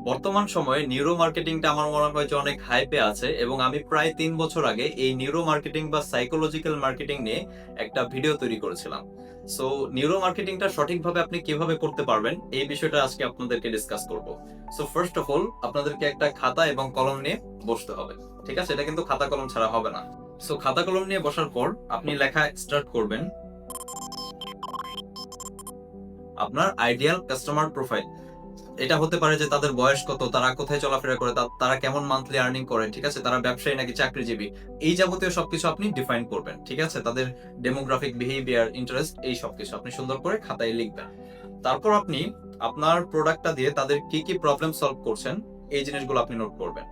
বর্তমান সময়ে নিউরো মার্কেটিংটা আমার মনে হয় যে অনেক হাইপে আছে এবং আমি প্রায় ৩ বছর আগে এই নিউরো মার্কেটিং বা সাইকোলজিক্যাল মার্কেটিং নিয়ে একটা ভিডিও তৈরি করেছিলাম। সো নিউরো মার্কেটিংটা সঠিকভাবে আপনি কিভাবে করতে পারবেন এই বিষয়টা আজকে আপনাদেরকে ডিসকাস করব। সো ফার্স্ট অফ অল আপনাদেরকে একটা খাতা এবং কলম নিয়ে বসতে হবে। ঠিক আছে? এটা কিন্তু খাতা কলম ছাড়া হবে না। সো খাতা কলম নিয়ে বসার পর আপনি লেখা স্টার্ট করবেন আপনার আইডিয়াল কাস্টমার প্রোফাইল। এটা হতে পারে যে তাদের বয়স কত, তারা কোথায় চলাফেরা করে, তারা কেমন মান্থলি আর্নিং করে, ঠিক আছে? তারা ব্যবসায়ী নাকি চাকরিজীবী। এই যাবতীয় সবকিছু আপনি ডিফাইন করবেন। ঠিক আছে? তাদের ডেমোগ্রাফিক, বিহেভিয়ার, ইন্টারেস্ট এই সবকিছু আপনি সুন্দর করে খাতায় লিখবেন। তারপর আপনি আপনার প্রোডাক্টটা দিয়ে তাদের কি, কি প্রবলেম সলভ করছেন এই জিনিসগুলো আপনি নোট করবেন।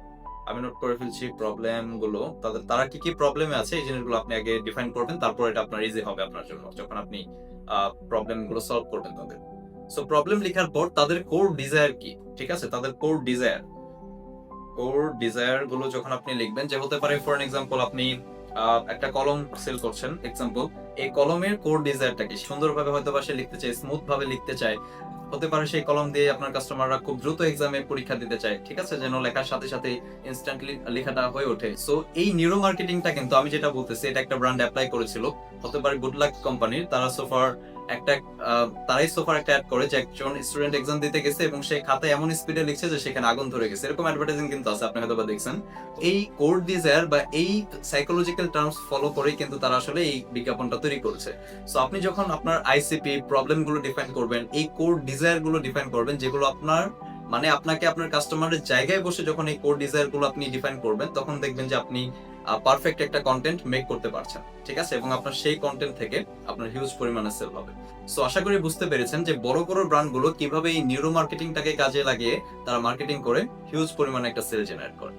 আমি নোট করে ফেলছি প্রবলেম গুলো। তারা কি, কি প্রবলেমে আছে এই জিনিসগুলো আপনি আগে ডিফাইন করবেন। তারপর এটা আপনার ইজি হবে আপনার জন্য যখন আপনি প্রবলেম গুলো সলভ করবেন তাদের। সো প্রবলেম লেখার পর তাদের কোর ডিজায়ার কি, ঠিক আছে? তাদের কোর ডিজায়ার গুলো যখন আপনি লিখবেন, যে হতে পারে ফর এক্সাম্পল আপনি একটা কলম সেল করছেন এক্সাম্পল, এই কলমের কোর ডিজায়ারটা কি, সুন্দরভাবে হয়তো বা সে লিখতে চায়, স্মুথ ভাবে লিখতে চায়। হতে পারে সেই কলম দিয়ে আপনার কাস্টমাররা খুব দ্রুত এক্সামে পরীক্ষা দিতে চায়, ঠিক আছে? যেন লেখার সাথে সাথে ইনস্ট্যান্টলি লেখাটা হয়ে ওঠে। সো এই নিউরো মার্কেটিংটা কিন্তু আমি যেটা বলতেছি এটা একটা ব্র্যান্ড অ্যাপ্লাই করেছিল, হতে পারে গুড লাক কোম্পানির। একটা তারাই সোফার একটা অ্যাড করে যে একজন স্টুডেন্ট এক্সাম দিতে গেছে এবং সে খাতায় এমন স্পিডে লিখছে যে সেখানে আগুন ধরে গেছে, এরকম অ্যাডভার্টাইজিং কিন্তু আছে, আপনি হয়তো বা দেখছেন। এই কোর ডিজায়ার বা এই সাইকোলজিক্যাল টার্মস ফলো করেই কিন্তু তারা আসলে এই বিজ্ঞাপনটা তৈরি করেছে। সো আপনি যখন আপনার আইসিপি প্রবলেম গুলো ডিফাইন করবেন, এই কোর ডিজায়ার গুলো ডিফাইন করবেন, যেগুলো আপনার মানে আপনাকে আপনার কাস্টমারের জায়গায় বসে যখন এই কোর ডিজায়ার গুলো আপনি ডিফাইন করবেন, তখন দেখবেন যে আপনি পারফেক্ট একটা কন্টেন্ট মেক করতে পারছেন, ঠিক আছে? এবং আপনার সেই কন্টেন্ট থেকে আপনার হিউজ পরিমাণে সেল হবে। সো আশা করি বুঝতে পেরেছেন যে বড় বড় ব্র্যান্ড গুলো কিভাবে এই নিউরো মার্কেটিংটাকে কাজে লাগিয়ে তারা মার্কেটিং করে হিউজ পরিমাণে একটা সেল জেনারেট করে।